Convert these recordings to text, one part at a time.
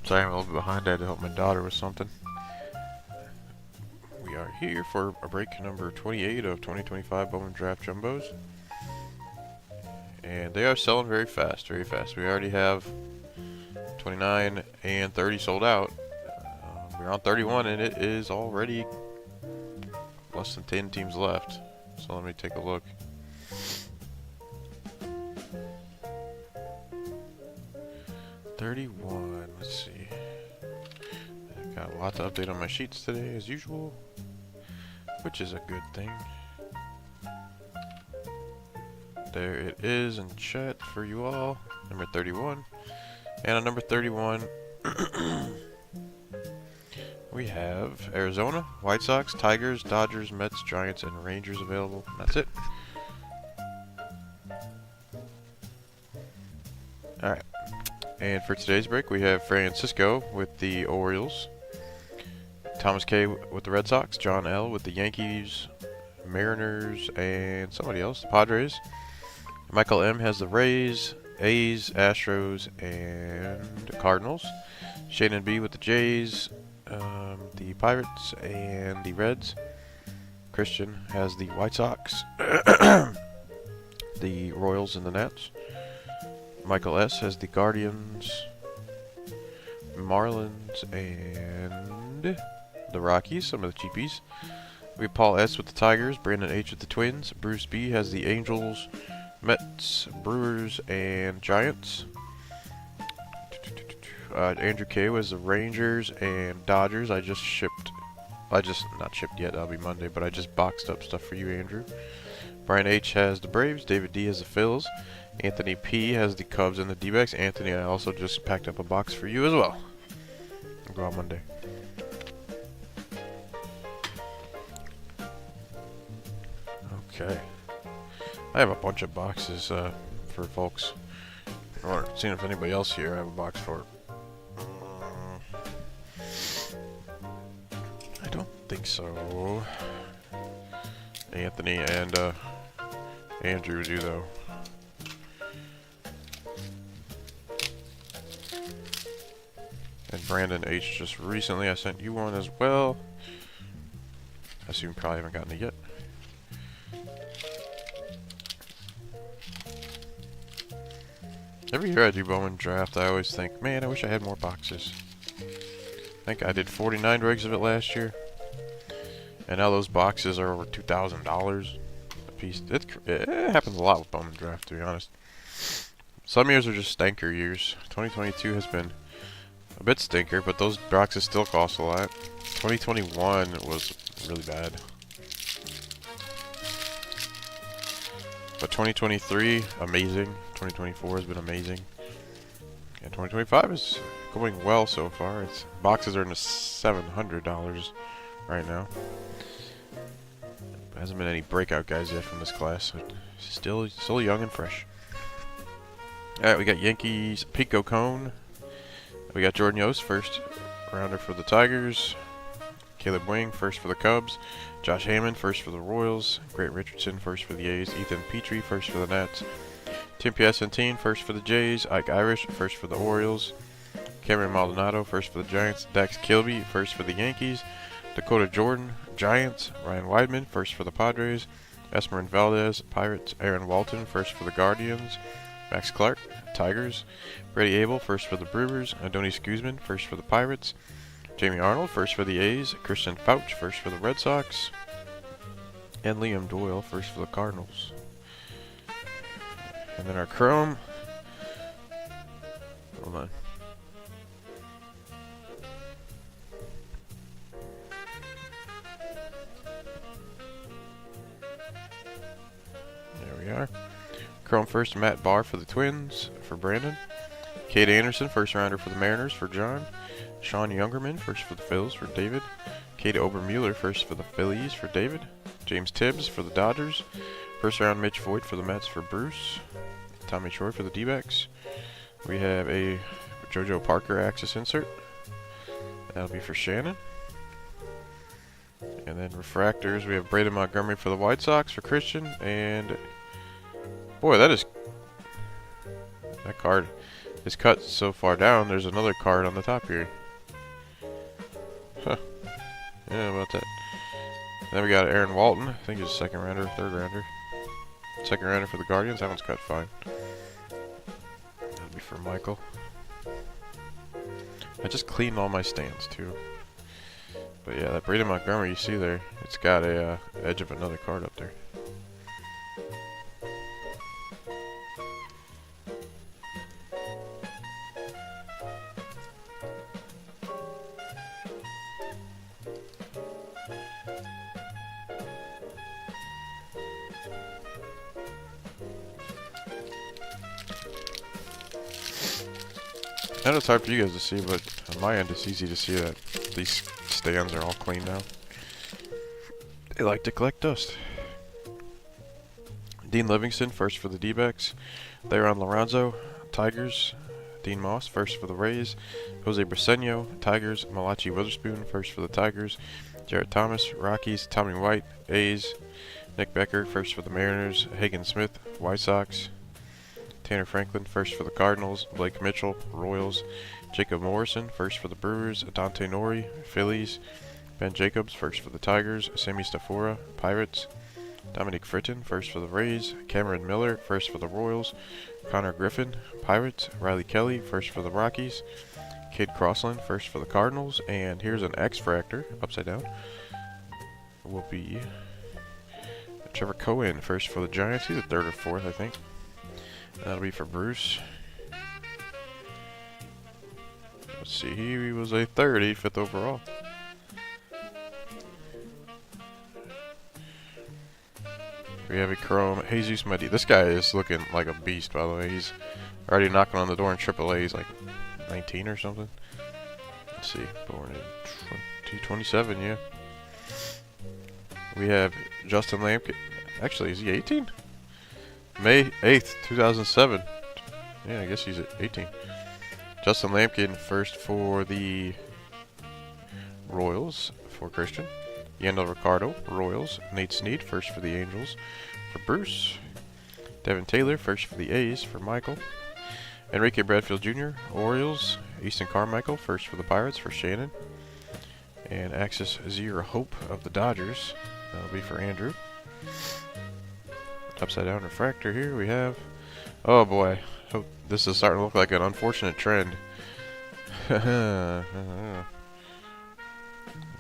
Sorry, I'm a little bit behind. I had to help my daughter with something. We are here for a break number 28 of 2025 Bowman Draft Jumbos. And they are selling very fast, very fast. We already have 29 and 30 sold out. We're on 31 and it is already less than 10 teams left. So let me take a look. $31, let's see. I've got a lot to update on my sheets today as usual, which is a good thing. There it is in chat for you all, number 31. And on number 31, we have Arizona, White Sox, Tigers, Dodgers, Mets, Giants, and Rangers available. That's it. Alright. And for today's break, we have Francisco with the Orioles, Thomas K with the Red Sox, John L with the Yankees, Mariners, and somebody else, the Padres. Michael M has the Rays, A's, Astros, and Cardinals. Shannon B with the Jays, the Pirates, and the Reds. Christian has the White Sox, the Royals, and the Nats. Michael S has the Guardians, Marlins, and the Rockies, some of the cheapies. We have Paul S with the Tigers, Brandon H with the Twins. Bruce B has the Angels, Mets, Brewers, and Giants. Andrew K was the Rangers and Dodgers. Not shipped yet, that'll be Monday, but I just boxed up stuff for you, Andrew. Brian H has the Braves, David D has the Phils, Anthony P has the Cubs and the D-backs. Anthony, I also just packed up a box for you as well. I'll go out Monday. Okay. I have a bunch of boxes for folks. Or seeing if anybody else here I have a box for. I don't think so. Anthony and Andrew do though. And Brandon H just recently I sent you one as well. I assume you probably haven't gotten it yet. Every year I do Bowman Draft, I always think, man, I wish I had more boxes. I think I did 49 rigs of it last year. And now those boxes are over $2,000 a piece. It happens a lot with Bowman Draft, to be honest. Some years are just stinker years. 2022 has been a bit stinker, but those boxes still cost a lot. 2021 was really bad. But 2023, amazing. 2024 has been amazing. And 2025 is going well so far. Boxes are in the $700 right now. There hasn't been any breakout guys yet from this class. So still young and fresh. Alright, we got Yankees, Pico Cone. We got Jordan Yost, first rounder for the Tigers. Caleb Wing, first for the Cubs. Josh Hammond, first for the Royals. Grant Richardson, first for the A's. Ethan Petrie, first for the Nats. Tim Piacentine, first for the Jays. Ike Irish, first for the Orioles. Cameron Maldonado, first for the Giants. Dax Kilby, first for the Yankees. Dakota Jordan, Giants. Ryan Weidman, first for the Padres. Esmerin Valdez, Pirates. Aaron Walton, first for the Guardians. Max Clark, Tigers. Brady Abel, first for the Brewers. Adonis Guzman, first for the Pirates. Jamie Arnold, first for the A's. Christian Fouch, first for the Red Sox. And Liam Doyle, first for the Cardinals. And then our Chrome. Hold on. There we are. Chrome first, Matt Barr for the Twins, for Brandon. Cade Anderson, first rounder for the Mariners, for John. Sean Youngerman, first for the Phils, for David. Cade Obermueller, first for the Phillies, for David. James Tibbs for the Dodgers. First round Mitch Voigt for the Mets, for Bruce. Tommy Troy for the D-backs. We have a JoJo Parker Axis insert. That'll be for Shannon. And then refractors, we have Braden Montgomery for the White Sox, for Christian. And boy, that card is cut so far down, there's another card on the top here. Huh. Yeah, about that. Then we got Aaron Walton. I think he's a second rounder, third rounder. Second rounder for the Guardians. That one's cut fine. That'll be for Michael. I just cleaned all my stands too. But yeah, that Braden Montgomery you see there, it's got a edge of another card up there. I know it's hard for you guys to see, but on my end it's easy to see that these stands are all clean now. They like to collect dust. Dean Livingston, first for the D-backs. Theron Lorenzo, Tigers. Dean Moss, first for the Rays. Jose Briseño, Tigers. Malachi Witherspoon, first for the Tigers. Jarrett Thomas, Rockies. Tommy White, A's. Nick Becker, first for the Mariners. Hagen Smith, White Sox. Tanner Franklin, first for the Cardinals. Blake Mitchell, Royals. Jacob Morrison, first for the Brewers. Dante Nori, Phillies. Ben Jacobs, first for the Tigers. Sammy Stafora, Pirates. Dominic Fritton, first for the Rays. Cameron Miller, first for the Royals. Connor Griffin, Pirates. Riley Kelly, first for the Rockies. Cade Crossland, first for the Cardinals. And here's an X-Fractor, upside down. Will be Trevor Cohen, first for the Giants. He's a third or fourth, I think. That'll be for Bruce. Let's see, he was a 35th overall. We have a Chrome Jesus Medi. This guy is looking like a beast, by the way. He's already knocking on the door in AAA. He's like 19 or something. Let's see, born in 2027, yeah. We have Justin Lampkin. Actually, is he 18? May 8th, 2007. Yeah, I guess he's at 18. Justin Lampkin, first for the Royals for Christian. Yandel Ricardo, Royals. Nate Snead, first for the Angels for Bruce. Devin Taylor, first for the A's for Michael. Enrique Bradfield Jr., Orioles. Easton Carmichael, first for the Pirates for Shannon. And Axis Zero Hope of the Dodgers. That'll be for Andrew. Upside down refractor here we have. Oh boy, this is starting to look like an unfortunate trend.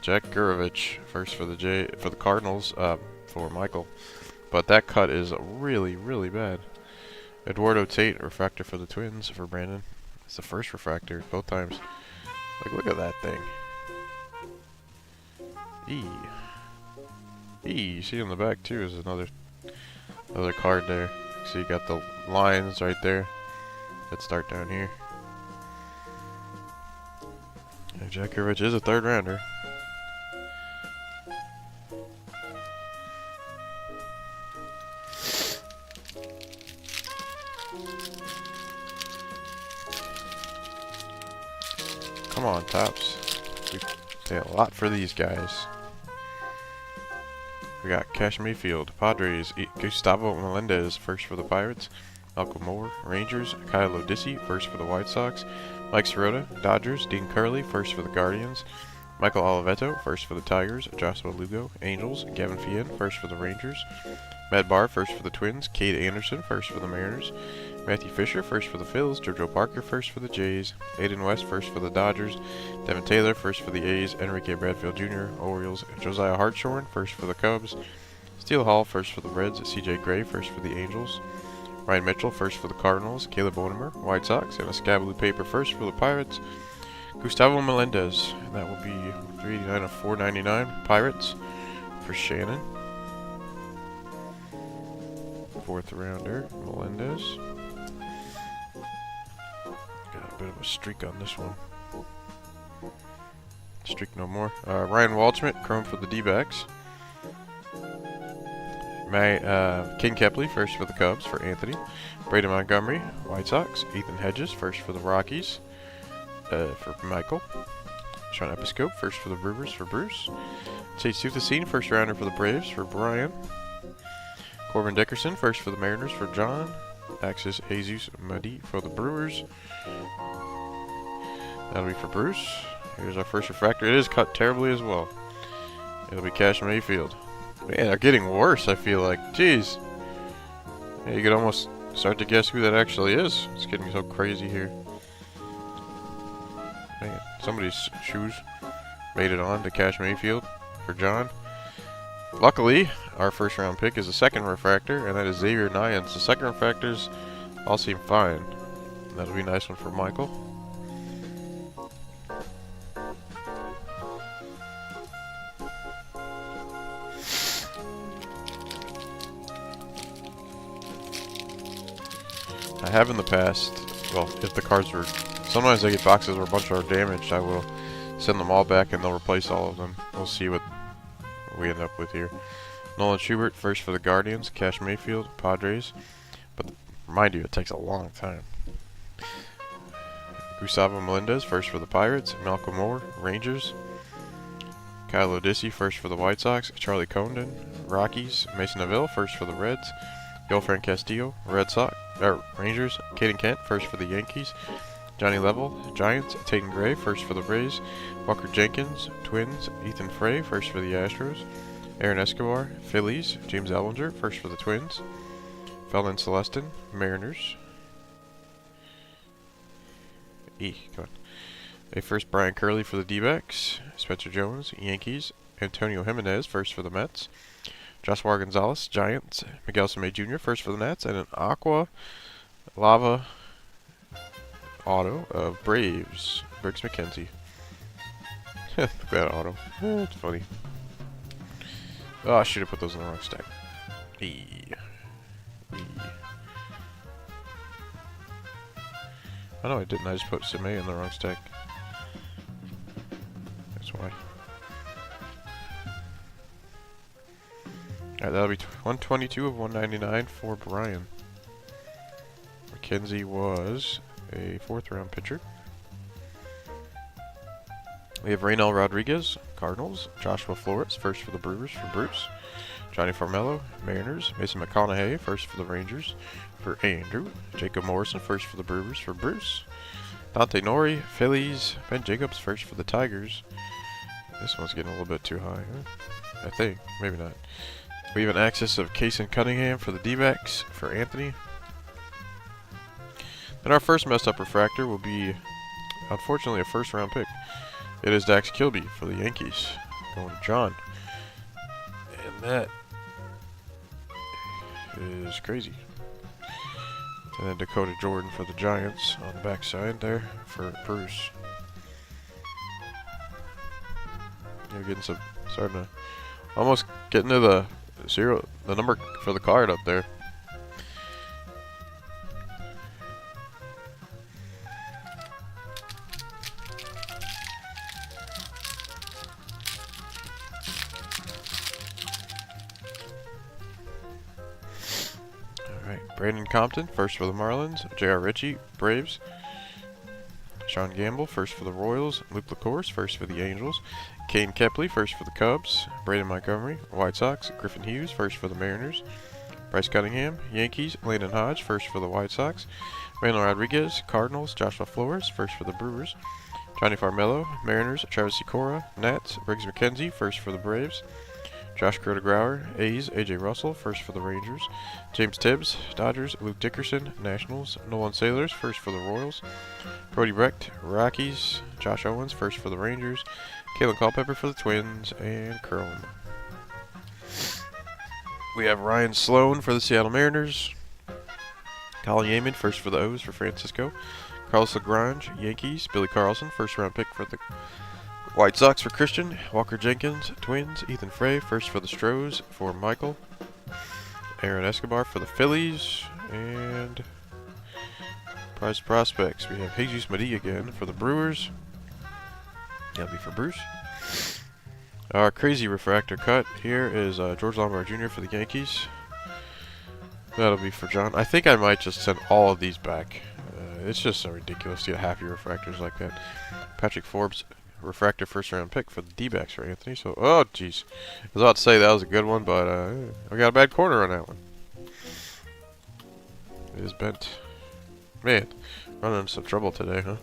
Jack Gurovich, first for the Cardinals, for Michael, but that cut is really, really bad. Eduardo Tate, refractor for the Twins for Brandon. It's the first refractor both times. Like, look at that thing. You see on the back too is another card there. So you got the lines right there that start down here. And Jack Gurovich is a third rounder. Come on, Tops. We pay a lot for these guys. We got Cash Mayfield, Padres. Gustavo Melendez, first for the Pirates. Malcolm Moore, Rangers. Kyle Odissi, first for the White Sox. Mike Sirota, Dodgers. Dean Curley, first for the Guardians. Michael Oliveto, first for the Tigers. Joshua Lugo, Angels. Gavin Fien, first for the Rangers. Matt Barr, first for the Twins. Cade Anderson, first for the Mariners. Matthew Fisher, first for the Phils. JoJo Parker, first for the Jays. Aiden West, first for the Dodgers. Devin Taylor, first for the A's. Enrique Bradfield Jr., Orioles. Josiah Hartshorn, first for the Cubs. Steele Hall, first for the Reds. CJ Gray, first for the Angels. Ryan Mitchell, first for the Cardinals. Caleb Onemer, White Sox. And a Scabblue Paper, first for the Pirates. Gustavo Melendez, and that will be 389 of 499. Pirates for Shannon. Fourth rounder, Melendez. Got a bit of a streak on this one. Streak no more. Ryan Waldschmidt, Chrome for the D-backs. King Kepley, first for the Cubs for Anthony. Braden Montgomery, White Sox. Ethan Hedges, first for the Rockies for Michael. Sean Episcope, first for the Brewers for Bruce. Chase Suthasine, first rounder for the Braves for Brian. Corbin Dickerson, first for the Mariners for John. Axis Jesus Madi for the Brewers. That'll be for Bruce. Here's our first refractor. It is cut terribly as well. It'll be Cash Mayfield. Man, they're getting worse, I feel like. Jeez. Yeah, you could almost start to guess who that actually is. It's getting so crazy here. Man, somebody's shoes made it on to Cash Mayfield for John. Luckily, our first round pick is a second refractor, and that is Xavier Nyans. The second refractors all seem fine. That'll be a nice one for Michael. I have in the past, well, if the cards were, sometimes I get boxes where a bunch are damaged, I will send them all back and they'll replace all of them. We'll see what we end up with here. Nolan Schubert, first for the Guardians. Cash Mayfield, Padres. But mind you, it takes a long time. Gustavo Melendez, first for the Pirates. Malcolm Moore, Rangers. Kyle Odissi, first for the White Sox. Charlie Condon, Rockies. Mason Neville, first for the Reds. Yolfran Castillo, Rangers. Caden Kent, first for the Yankees. Johnny Level, Giants. Tatum Gray, first for the Braves. Walker Jenkins, Twins. Ethan Frey, first for the Astros. Aaron Escobar, Phillies. James Ellinger, first for the Twins. Felton Celestin, Mariners. Come on. A first Brian Curley for the D-backs. Spencer Jones, Yankees. Antonio Jimenez, first for the Mets. Joshua Gonzalez, Giants. Miguel Samay Jr., first for the Nats. And an Aqua Lava auto of Braves. Briggs McKenzie. Look at that auto. It's funny. Oh, I should have put those in the wrong stack. Oh no, I didn't. I just put Samay in the wrong stack. That's why. Alright, that'll be 122 of 199 for Brian. McKenzie was a 4th round pitcher. We have Reynel Rodriguez, Cardinals. Joshua Flores, first for the Brewers for Bruce. Johnny Farmello, Mariners. Mason McConaughey, first for the Rangers for Andrew. Jacob Morrison, first for the Brewers for Bruce. Dante Nori, Phillies. Ben Jacobs, first for the Tigers. This one's getting a little bit too high, I think. Maybe not. We have an access of Kason Cunningham for the D-backs for Anthony. And our first messed up refractor will be, unfortunately, a 1st round pick. It is Dax Kilby for the Yankees, going to John. And that is crazy. And then Dakota Jordan for the Giants on the backside there for Bruce. You're getting some, starting to almost getting to the number for the card up there. Brandon Compton, first for the Marlins. J.R. Ritchie, Braves. Sean Gamble, first for the Royals. Luke LaCourse, first for the Angels. Kane Kepley, first for the Cubs. Braden Montgomery, White Sox. Griffin Hughes, first for the Mariners. Bryce Cunningham, Yankees. Landon Hodge, first for the White Sox. Reynel Rodriguez, Cardinals. Joshua Flores, first for the Brewers. Johnny Farmello, Mariners. Travis Sikora, Nats. Briggs McKenzie, first for the Braves. Josh Grower, A's. A.J. Russell, first for the Rangers. James Tibbs, Dodgers. Luke Dickerson, Nationals. Nolan Sailors, first for the Royals. Brody Brecht, Rockies. Josh Owens, first for the Rangers. Kalen Culpepper for the Twins. And Chrome. We have Ryan Sloan for the Seattle Mariners. Colin Yeaman, first for the O's for Francisco. Carlos LaGrange, Yankees. Billy Carlson, first round pick for the White Sox for Christian. Walker Jenkins, Twins. Ethan Frey, first for the Stros for Michael. Aaron Escobar for the Phillies. And prize prospects. We have Jesus Madi again for the Brewers. That'll be for Bruce. Our crazy refractor cut here is George Lombard Jr. for the Yankees. That'll be for John. I think I might just send all of these back. It's just so ridiculous to get happy refractors like that. Patrick Forbes, refractor 1st round pick for the D-backs for Anthony. So, oh, jeez. I was about to say that was a good one, but I got a bad corner on that one. It is bent. Man, running into some trouble today, huh?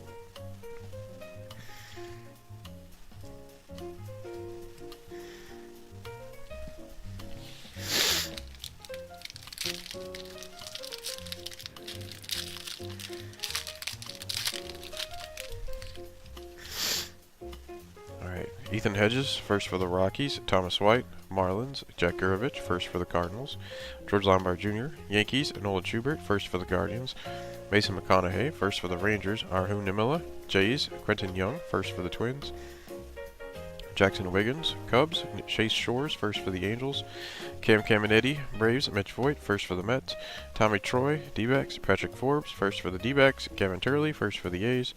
Ethan Hedges, first for the Rockies. Thomas White, Marlins. Jack Gurovich, first for the Cardinals. George Lombard Jr., Yankees. Nolan Schubert, first for the Guardians. Mason McConaughey, first for the Rangers. Arjun Nimila, Jays. Quentin Young, first for the Twins. Jackson Wiggins, Cubs. Chase Shores, first for the Angels. Cam Caminiti, Braves. Mitch Voigt, first for the Mets. Tommy Troy, D-backs. Patrick Forbes, first for the D-backs. Gavin Turley, first for the A's.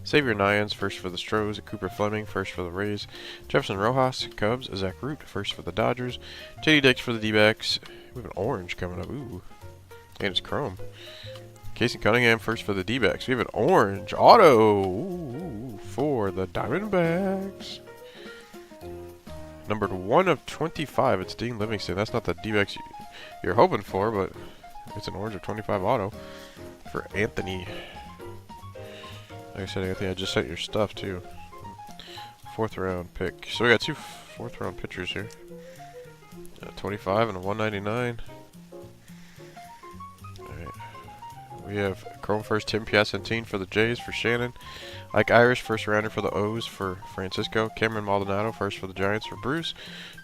Xavier Nyans, first for the Stros. Cooper Fleming, first for the Rays. Jefferson Rojas, Cubs. Zach Root, first for the Dodgers. J.D. Dix for the D-backs. We have an orange coming up. Ooh. And it's chrome. Casey Cunningham, first for the D-backs. We have an orange auto. Ooh, for the Diamondbacks. Numbered 1 of 25. It's Dean Livingston. That's not the D-backs you're hoping for, but it's an orange of 25 auto for Anthony. Like I said, Anthony, I just sent your stuff too. 4th round pick. So we got 2 4th round pitchers here. 25 and a 199. Alright. We have Chrome first Tim Piacentine for the Jays for Shannon. Ike Irish, first rounder for the O's for Francisco. Cameron Maldonado, first for the Giants for Bruce.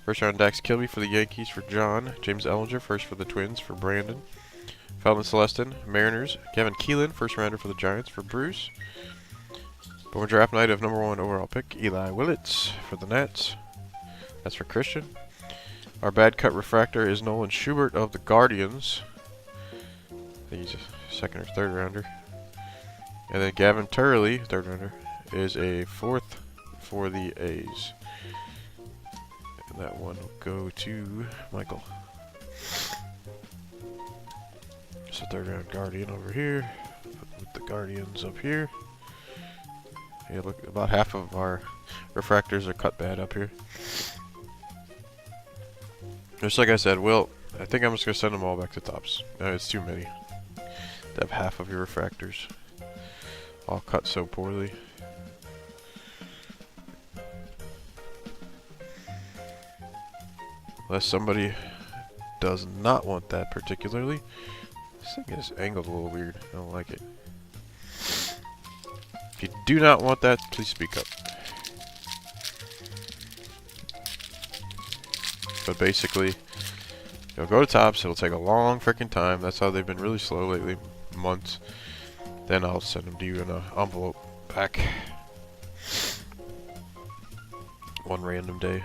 First round Dax Kilby for the Yankees for John. James Ellinger, first for the Twins for Brandon. Feldman Celestin, Mariners. Kevin Keelan, first rounder for the Giants for Bruce. Bowman draft night of number 1 overall pick, Eli Willits for the Nats. That's for Christian. Our bad cut refractor is Nolan Schubert of the Guardians. I think he's a 2nd or 3rd rounder. And then Gavin Turley, 3rd rounder, is a 4th for the A's. And that one will go to Michael. Just a 3rd round Guardian over here, with the Guardians up here. Yeah, look, about half of our refractors are cut bad up here. Just like I said, I think I'm just going to send them all back to Topps. It's too many to have half of your refractors all cut so poorly. Unless somebody does not want that particularly. This thing is angled a little weird. I don't like it. If you do not want that, please speak up. But basically, you'll go to Topps. It'll take a long freaking time. That's how they've been really slow lately. Months. Then I'll send them to you in an envelope back. One random day.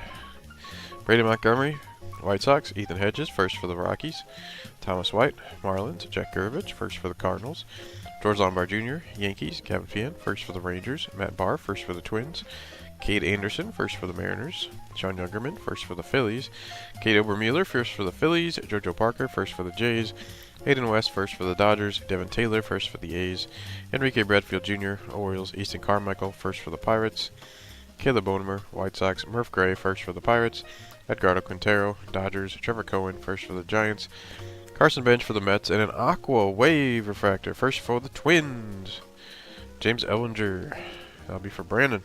Brady Montgomery, White Sox. Ethan Hedges, first for the Rockies. Thomas White, Marlins. Jack Gurovich, first for the Cardinals. George Lombard Jr., Yankees. Kevin Feehan, first for the Rangers. Matt Barr, first for the Twins. Cade Anderson, first for the Mariners. Sean Youngerman, first for the Phillies. Cade Obermueller, first for the Phillies. JoJo Parker, first for the Jays. Hayden West, first for the Dodgers. Devin Taylor, first for the A's. Enrique Bradfield Jr., Orioles. Easton Carmichael, first for the Pirates. Caleb Bonemer, White Sox. Murph Gray, first for the Pirates. Edgardo Quintero, Dodgers. Trevor Cohen, first for the Giants. Carson Bench for the Mets. And an Aqua Wave Refractor, first for the Twins. James Ellinger. That'll be for Brandon.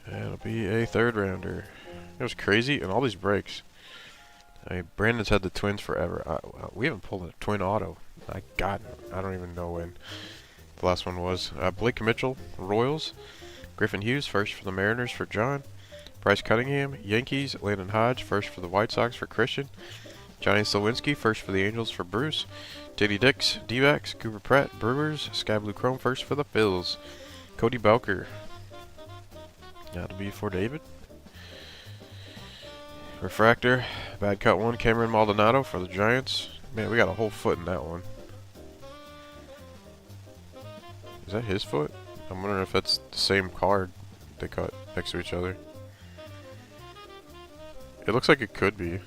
That'll be a 3rd rounder. It was crazy, and all these breaks. I mean, Brandon's had the Twins forever. We haven't pulled a Twin auto. I don't even know when the last one was. Blake Mitchell, Royals. Griffin Hughes, first for the Mariners for John. Bryce Cunningham, Yankees. Landon Hodge, first for the White Sox for Christian. Johnny Slawinski, first for the Angels for Bruce. J.D. Dix, D-backs. Cooper Pratt, Brewers. Sky Blue Chrome, first for the Phils. Cody Belker. That'll be for David. Refractor, bad cut 1, Cameron Maldonado for the Giants. Man, we got a whole foot in that one. Is that his foot? I'm wondering if that's the same card they cut next to each other. It looks like it could be.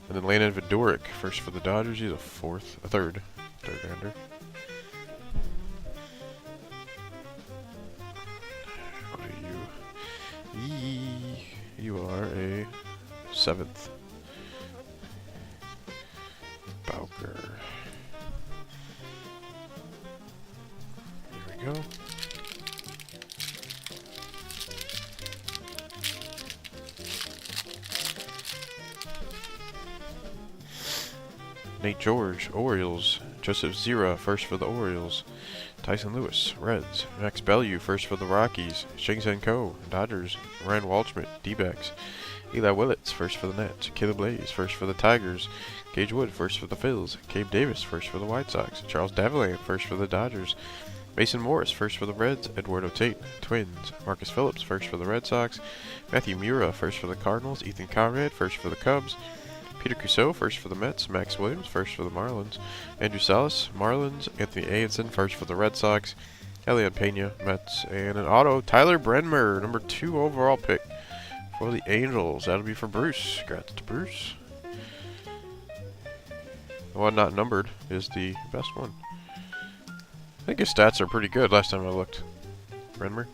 And then Landon Vidoric, first for the Dodgers. He's a 3rd rounder. 7th. Bowker. There we go. Nate George, Orioles. Joseph Zira, first for the Orioles. Tyson Lewis, Reds. Max Bellew, first for the Rockies. Shing Sen Ko, Dodgers. Ryan Waldschmidt, D-backs. Eli Willits, first for the Nets. Caleb Blaze, first for the Tigers. Gage Wood, first for the Phils. Gabe Davis, first for the White Sox. Charles Davillan, first for the Dodgers. Mason Morris, first for the Reds. Eduardo Tate, Twins. Marcus Phillips, first for the Red Sox. Matthew Mura, first for the Cardinals. Ethan Conrad, first for the Cubs. Peter Cusseau, first for the Mets. Max Williams, first for the Marlins. Andrew Salas, Marlins. Anthony Aronson, first for the Red Sox. Elian Pena, Mets. And an auto, Tyler Brenmer, number 2 overall pick for the Angels. That'll be for Bruce. Congrats to Bruce. The one not numbered is the best one. I think his stats are pretty good last time I looked. Brenmer.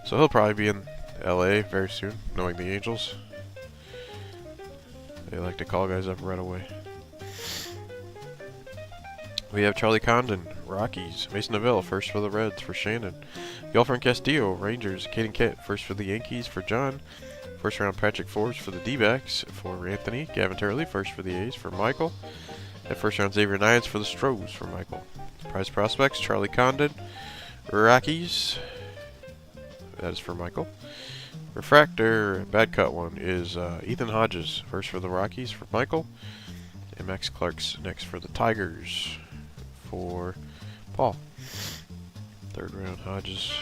So he'll probably be in LA very soon, knowing the Angels. They like to call guys up right away. We have Charlie Condon, Rockies. Mason Neville, first for the Reds, for Shannon. Yolfran Castillo, Rangers. Caden Kett, first for the Yankees, for John. First round Patrick Forbes for the D-backs, for Anthony. Gavin Turley, first for the A's, for Michael. And first round Xavier Nyans for the Stros, for Michael. Prize prospects, Charlie Condon, Rockies. That is for Michael. Refractor, bad cut one, is Ethan Hodges, first for the Rockies, for Michael. And Max Clark's next for the Tigers, for Paul. Third round, Hodges.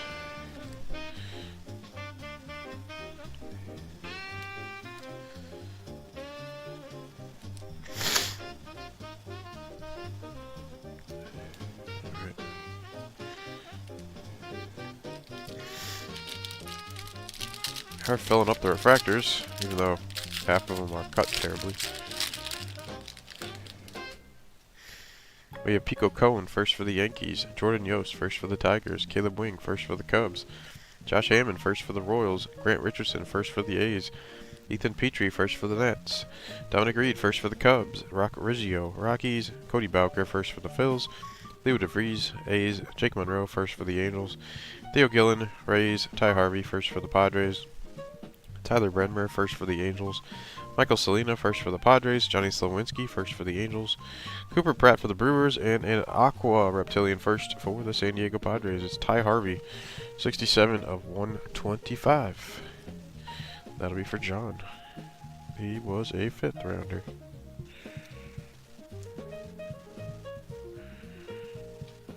Hard filling up the refractors, even though half of them are cut terribly. We have Pico Cohen, first for the Yankees. Jordan Yost, first for the Tigers. Caleb Wing, first for the Cubs. Josh Hammond, first for the Royals. Grant Richardson, first for the A's. Ethan Petrie, first for the Nets. Dominic Reed, first for the Cubs. Rock Riggio, Rockies. Cody Bowker, first for the Phils. Leo DeVries, A's. Jake Monroe, first for the Angels. Theo Gillen, Rays. Ty Harvey, first for the Padres. Tyler Brenmer, first for the Angels. Michael Salina, first for the Padres. Johnny Slowinski, first for the Angels. Cooper Pratt for the Brewers. And an Aqua Reptilian, first for the San Diego Padres. It's Ty Harvey, 67 of 125. That'll be for John. He was a 5th rounder.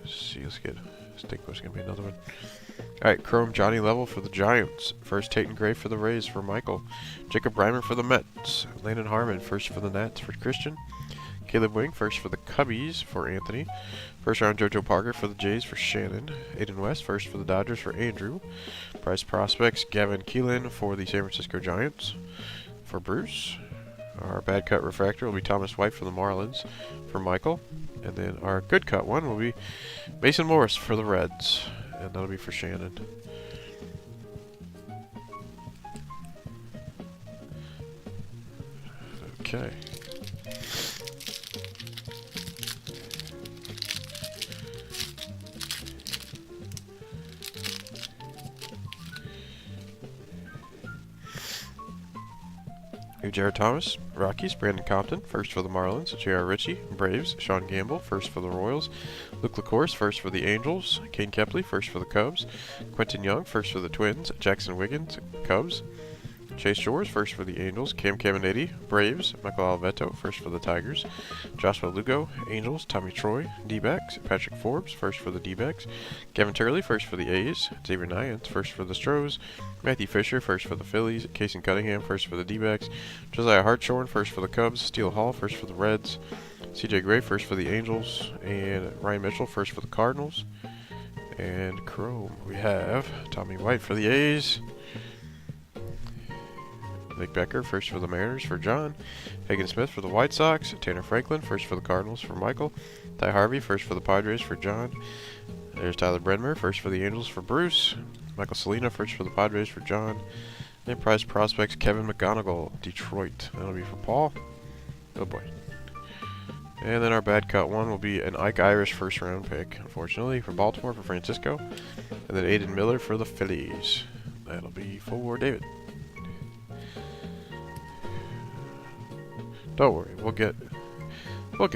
Let's see, let's get... I think there's going to be another one. Alright, Chrome Johnny Level for the Giants. First Tatum Gray for the Rays for Michael. Jacob Reimer for the Mets. Landon Harmon, first for the Nats for Christian. Caleb Wing, first for the Cubbies for Anthony. First round JoJo Parker for the Jays for Shannon. Aiden West, first for the Dodgers for Andrew. Prize prospects, Gavin Keelan for the San Francisco Giants for Bruce. Our bad cut refractor will be Thomas White for the Marlins for Michael. And then our good cut one will be Mason Morris for the Reds. And that'll be for Shannon. Okay. We have Jared Thomas, Rockies. Brandon Compton, first for the Marlins. J.R. Ritchie, Braves. Sean Gamble, first for the Royals. Luke LaCourse, first for the Angels. Kane Kepley, first for the Cubs. Quentin Young, first for the Twins. Jackson Wiggins, Cubs. Chase Shores, first for the Angels. Cam Caminiti, Braves. Michael Alveto, first for the Tigers. Joshua Lugo, Angels. Tommy Troy, D-backs. Patrick Forbes, first for the D-backs. Gavin Turley, first for the A's. Xavier Nyans, first for the Stros. Matthew Fisher, first for the Phillies. Casey Cunningham, first for the D-backs. Josiah Hartshorn, first for the Cubs. Steele Hall, first for the Reds. CJ Gray, first for the Angels. And Ryan Mitchell, first for the Cardinals. And Chrome, we have Tommy White for the A's. Nick Becker, first for the Mariners for John. Hagen Smith for the White Sox. Tanner Franklin, first for the Cardinals for Michael. Ty Harvey, first for the Padres for John. There's Tyler Brenmer, first for the Angels for Bruce. Michael Salina, first for the Padres for John. Enterprise prospects Kevin McGonigal, Detroit. That'll be for Paul. Oh boy. And then our bad cut one will be an Ike Irish first round pick, unfortunately, for Baltimore for Francisco. And then Aiden Miller for the Phillies. That'll be for David. Don't worry, we'll get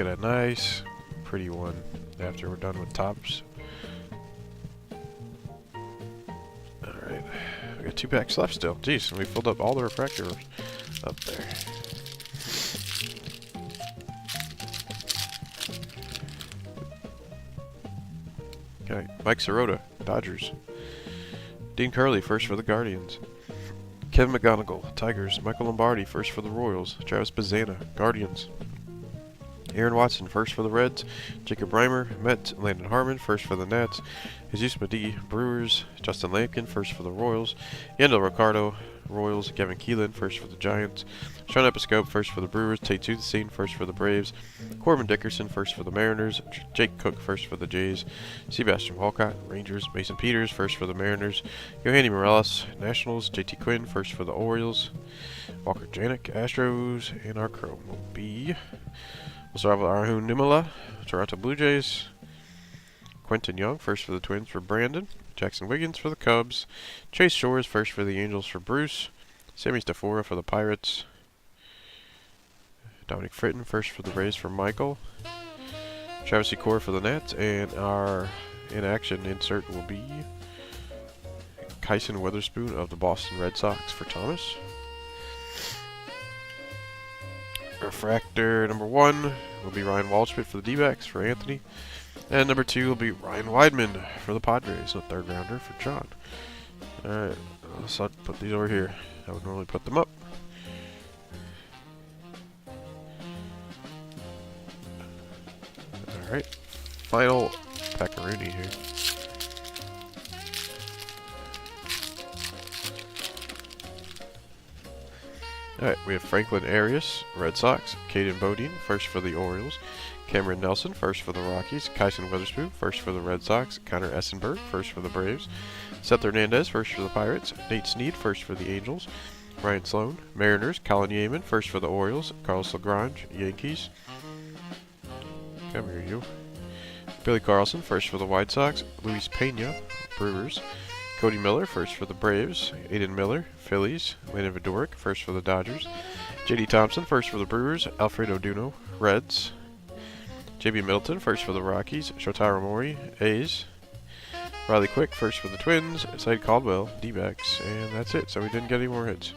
a nice, pretty one after we're done with tops. Alright, we got 2 packs left still. Jeez, and we filled up all the refractors up there. Okay, Mike Sirota, Dodgers. Dean Curley, first for the Guardians. Kevin McGonigal, Tigers. Michael Lombardi, first for the Royals. Travis Bazzana, Guardians. Aaron Watson, first for the Reds. Jacob Reimer, Mets. Landon Harmon, first for the Nats. Jesus Medee, Brewers. Justin Lampkin, first for the Royals. Yandel Ricardo, Royals. Kevin Keelan, first for the Giants. Sean Episcope, first for the Brewers. Tate Toothstein, first for the Braves. Corbin Dickerson, first for the Mariners. Jake Cook, first for the Jays. Sebastian Walcott, Rangers. Mason Peters, first for the Mariners. Yohani Morales, Nationals. JT Quinn, first for the Orioles. Walker Janik, Astros. And our chrome will be Musarava Arjun Nimala, Toronto Blue Jays. Quentin Young, first for the Twins for Brandon. Jackson Wiggins for the Cubs. Chase Shores, first for the Angels for Bruce. Sammy Stafora for the Pirates. Dominic Fritton, first for the Rays for Michael. Travis Secor for the Nats. And our in-action insert will be Kyson Witherspoon of the Boston Red Sox for Thomas. Refractor number 1 will be Ryan Waldschmidt for the D-backs for Anthony. And number 2 will be Ryan Weidman for the Padres, a 3rd rounder for John. Alright, let's put these over here. I would normally put them up. Alright, final Packaroonie here. Alright, we have Franklin Arias, Red Sox. Caden Bodine, first for the Orioles. Cameron Nelson, first for the Rockies. Kyson Witherspoon, first for the Red Sox. Connor Essenberg, first for the Braves. Seth Hernandez, first for the Pirates. Nate Snead, first for the Angels. Ryan Sloan, Mariners. Colin Yeaman, first for the Orioles. Carlos Lagrange, Yankees. Come here, you. Billy Carlson, first for the White Sox. Luis Pena, Brewers. Cody Miller, first for the Braves. Aiden Miller, Phillies. Landon Vidoric, first for the Dodgers. J.D. Thompson, first for the Brewers. Alfredo Duno, Reds. J.B. Middleton, first for the Rockies. Shotaro Mori, A's. Riley Quick, first for the Twins. Slade Caldwell, D-backs. And that's it, so we didn't get any more hits.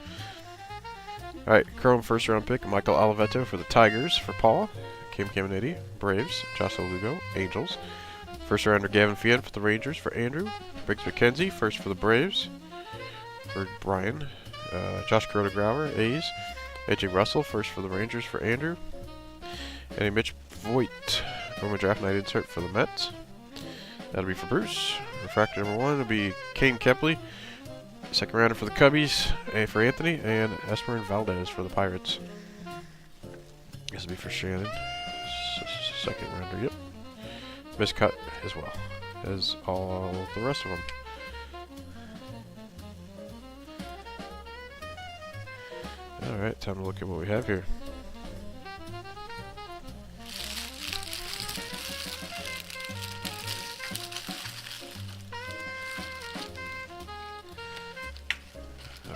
Alright, Chrome first round pick, Michael Oliveto for the Tigers for Paul. Kim Caminiti, Braves. Jocelyn Lugo, Angels. First rounder Gavin Fien for the Rangers for Andrew. Briggs McKenzie, first for the Braves for Brian. Josh Kuroda Grauer, A's. AJ Russell, first for the Rangers for Andrew. And Mitch Voigt, former draft night insert for the Mets. That'll be for Bruce. Refractor number 1 will be Kane Kepley, 2nd rounder for the Cubbies, for Anthony, and Esmerin Valdez for the Pirates. This will be for Shannon. 2nd rounder, yep. Miscut as well as all the rest of them. Alright, time to look at what we have here.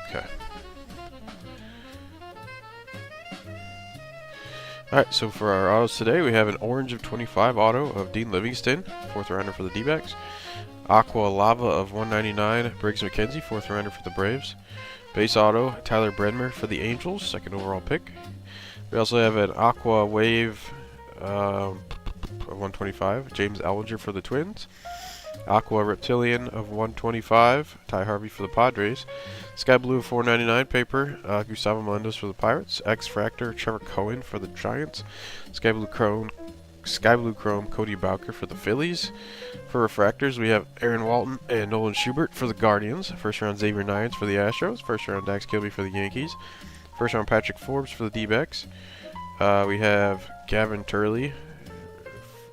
Okay. Alright, so for our autos today, we have an orange of 25 auto of Dean Livingston, 4th rounder for the D-backs. Aqua Lava of 199, Briggs McKenzie, 4th rounder for the Braves. Base auto, Tyler Bredmer for the Angels, 2nd overall pick. We also have an Aqua Wave of 125, James Ellinger for the Twins. Aqua Reptilian of 125, Ty Harvey for the Padres. Sky Blue of 499 paper, Gustavo Melendez for the Pirates. X Fractor, Trevor Cohen for the Giants. Sky Blue Chrome, Cody Bowker for the Phillies. For refractors, we have Aaron Walton and Nolan Schubert for the Guardians. First round Xavier Nyans for the Astros. First round Dax Kilby for the Yankees. First round Patrick Forbes for the D-backs. We have Gavin Turley,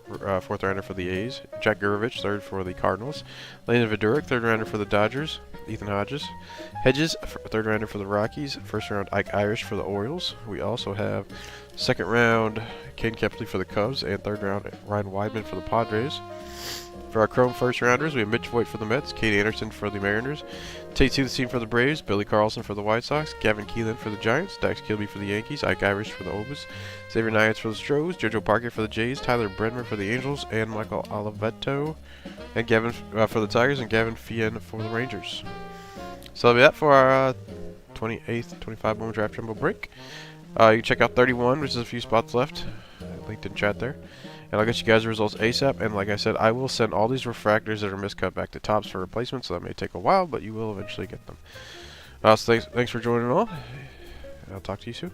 4th rounder for the A's. Jack Gurovich, 3rd for the Cardinals. Landon Viduric, 3rd rounder for the Dodgers. Ethan Hodges. Hedges, third rounder for the Rockies. First round, Ike Irish for the Orioles. We also have second round, Kane Kepley for the Cubs. And third round, Ryan Weidman for the Padres. For our Chrome first rounders, we have Mitch Voigt for the Mets, Kate Anderson for the Mariners, Tate Team for the Braves, Billy Carlson for the White Sox, Gavin Keelan for the Giants, Dax Kilby for the Yankees, Ike Irish for the Obas, Xavier Niance for the Stros, JoJo Parker for the Jays, Tyler Bredman for the Angels, and Michael Oliveto and Gavin for the Tigers, and Gavin Fien for the Rangers. So that'll be that for our 28th 25 Bowman Draft Jumbo break. You can check out 31, which is a few spots left. Linked in chat there. And I'll get you guys the results ASAP. And like I said, I will send all these refractors that are miscut back to Topps for replacement. So that may take a while, but you will eventually get them. So thanks for joining all. I'll talk to you soon.